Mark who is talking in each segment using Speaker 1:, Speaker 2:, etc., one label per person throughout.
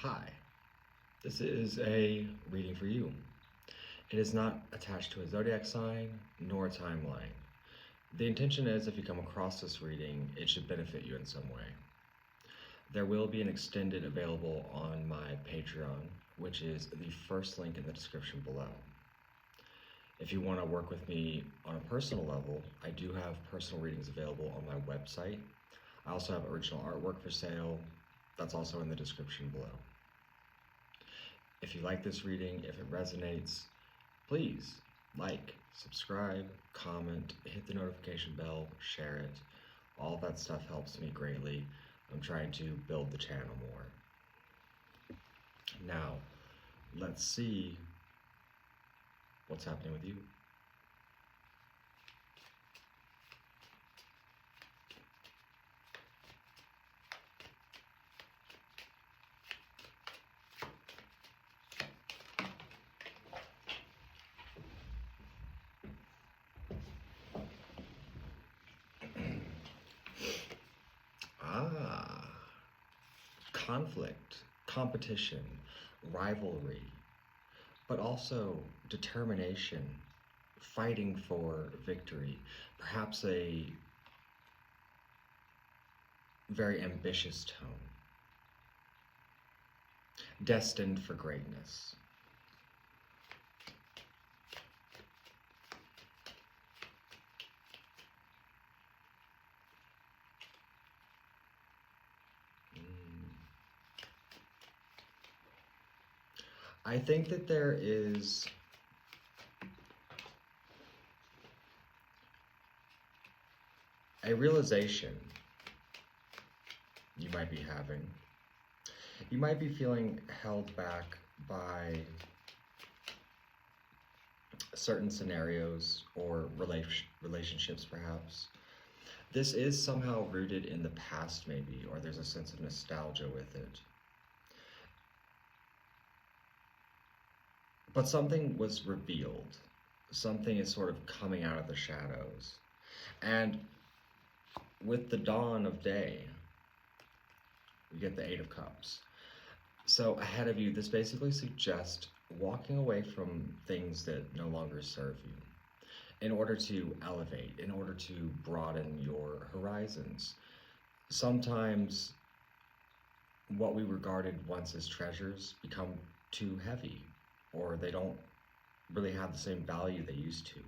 Speaker 1: Hi, this is a reading for you. It is not attached to a zodiac sign nor a timeline. The intention is if you come across this reading, it should benefit you in some way. There will be an extended available on my Patreon, which is the first link in the description below. If you want to work with me on a personal level, I do have personal readings available on my website. I also have original artwork for sale. That's also in the description below. If you like this reading, if it resonates, please like, subscribe, comment, hit the notification bell, share it. All that stuff helps me greatly. I'm trying to build the channel more. Now, let's see what's happening with you. Conflict, competition, rivalry, but also determination, fighting for victory, perhaps a very ambitious tone, destined for greatness. I think that there is a realization you might be having. You might be feeling held back by certain scenarios or relationships, perhaps. This is somehow rooted in the past, maybe, or there's a sense of nostalgia with it. But something was revealed. Something is sort of coming out of the shadows. And with the dawn of day, we get the Eight of Cups. So ahead of you, this basically suggests walking away from things that no longer serve you in order to elevate, in order to broaden your horizons. Sometimes what we regarded once as treasures become too heavy, or they don't really have the same value they used to,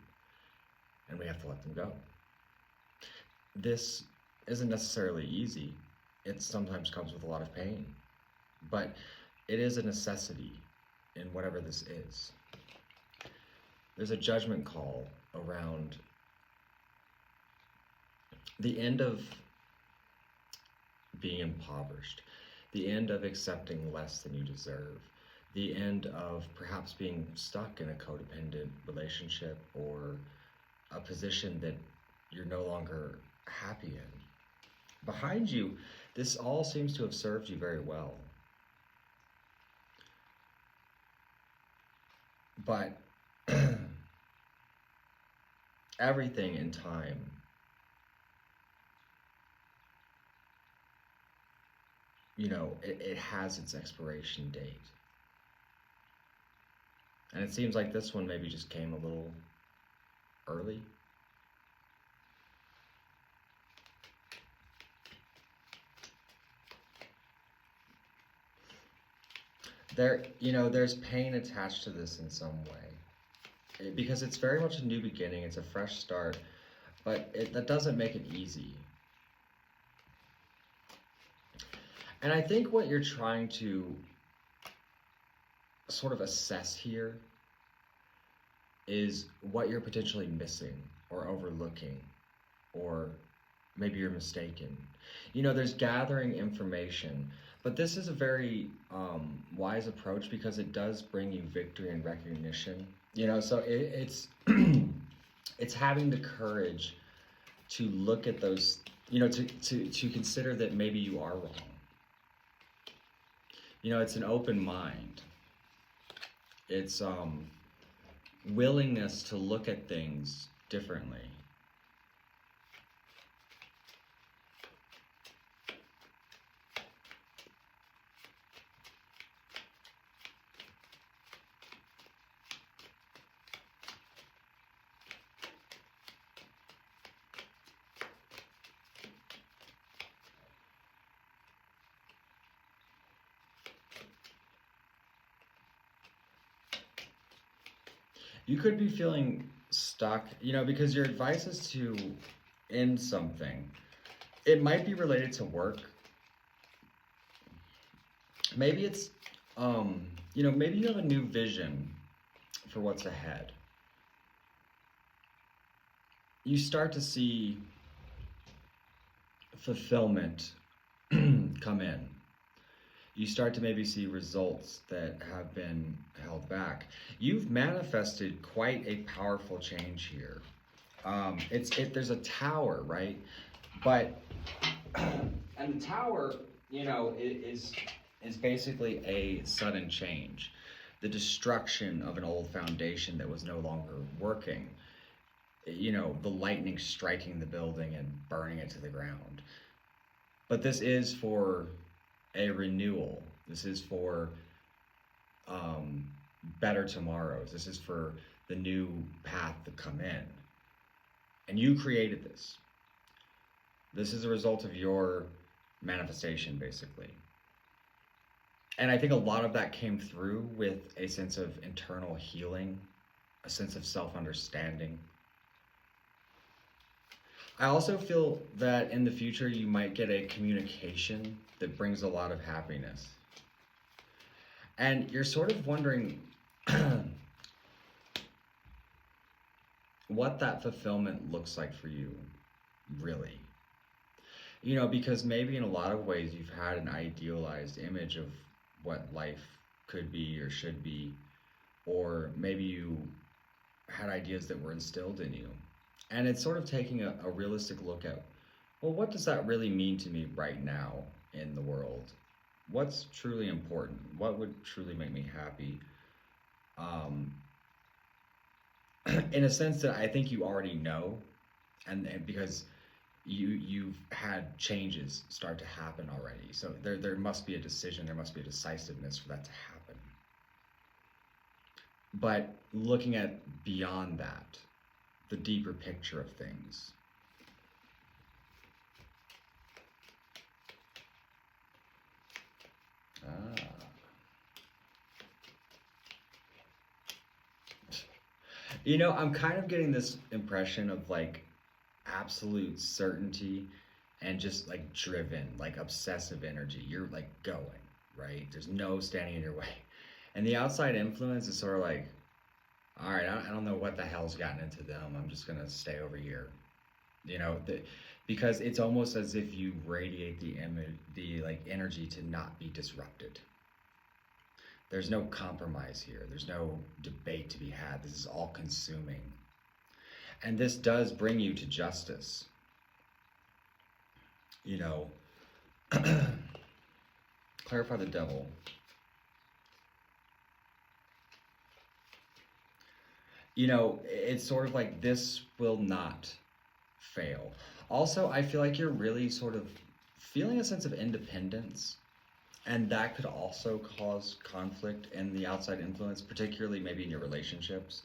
Speaker 1: and we have to let them go. This isn't necessarily easy. It sometimes comes with a lot of pain, but it is a necessity in whatever this is. There's a judgment call around the end of being impoverished, the end of accepting less than you deserve, the end of perhaps being stuck in a codependent relationship or a position that you're no longer happy in. Behind you, this all seems to have served you very well. But everything in time it has its expiration date. And it seems like this one maybe just came a little early. There's pain attached to this in some way. Because it's very much a new beginning, it's a fresh start, but that doesn't make it easy. And I think what you're trying to sort of assess here is what you're potentially missing or overlooking, or maybe you're mistaken. There's gathering information, but this is a very wise approach because it does bring you victory and recognition. So it's it's having the courage to look at those, to consider that maybe you are wrong. It's an open mind. It's willingness to look at things differently. You could be feeling stuck, you know, because your advice is to end something. It might be related to work. Maybe it's, you know, maybe you have a new vision for what's ahead. You start to see fulfillment come in. You start to maybe see results that have been held back. You've manifested quite a powerful change here. There's a tower, right? But and the tower, you know, is basically a sudden change, the destruction of an old foundation that was no longer working. You know, the lightning striking the building and burning it to the ground. But this is for a renewal. This is for better tomorrows. This is for the new path to come in. And you created this. This is a result of your manifestation, basically. And I think a lot of that came through with a sense of internal healing, a sense of self-understanding. I also feel that in the future you might get a communication that brings a lot of happiness. And you're sort of wondering what that fulfillment looks like for you, really. You know, because maybe in a lot of ways you've had an idealized image of what life could be or should be, or maybe you had ideas that were instilled in you. And it's sort of taking a realistic look at, well, what does that really mean to me right now in the world? What's truly important? What would truly make me happy? In a sense that I think you already know, and because you've had changes start to happen already. So there must be a decision, there must be a decisiveness for that to happen. But looking at beyond that, the deeper picture of things. You know, I'm kind of getting this impression of like absolute certainty and just like driven, like obsessive energy. You're like going, right? There's no standing in your way. And the outside influence is sort of like, all right, I don't know what the hell's gotten into them. I'm just gonna stay over here, you know, because it's almost as if you radiate the like energy to not be disrupted. There's no compromise here. There's no debate to be had. This is all consuming. And this does bring you to justice. You know, clarify the devil. You know, it's sort of like this will not fail. Also, I feel like you're really sort of feeling a sense of independence. And that could also cause conflict in the outside influence, particularly maybe in your relationships.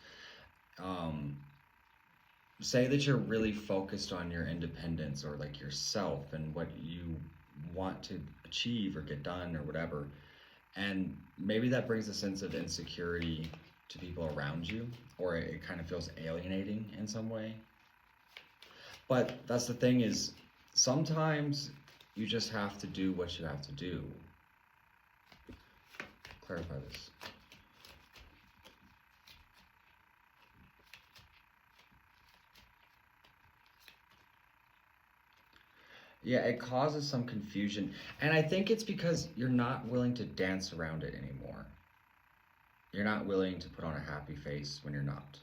Speaker 1: Say that you're really focused on your independence or like yourself and what you want to achieve or get done or whatever. And maybe that brings a sense of insecurity to people around you, or it kind of feels alienating in some way. But that's the thing is, sometimes you just have to do what you have to do. Clarify this. Yeah, it causes some confusion. And I think it's because you're not willing to dance around it anymore. You're not willing to put on a happy face when you're not.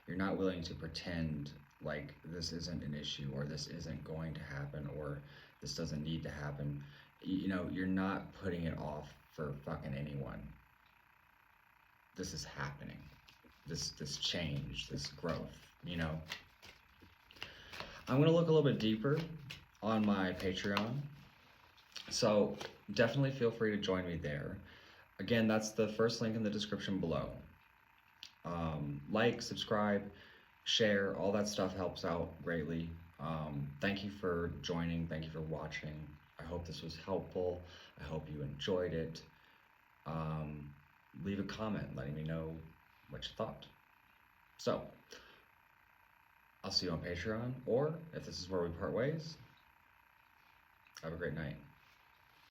Speaker 1: You're not willing to pretend like this isn't an issue, or this isn't going to happen, or this doesn't need to happen. You know, you're not putting it off for fucking anyone. This is happening. This change, this growth, you know. I'm gonna look a little bit deeper on my Patreon. So definitely feel free to join me there. Again, that's the first link in the description below. Like, subscribe, share, all that stuff helps out greatly. Thank you for joining. Thank you for watching. I hope this was helpful. I hope you enjoyed it. Leave a comment letting me know what you thought. So, I'll see you on Patreon, or if this is where we part ways, have a great night.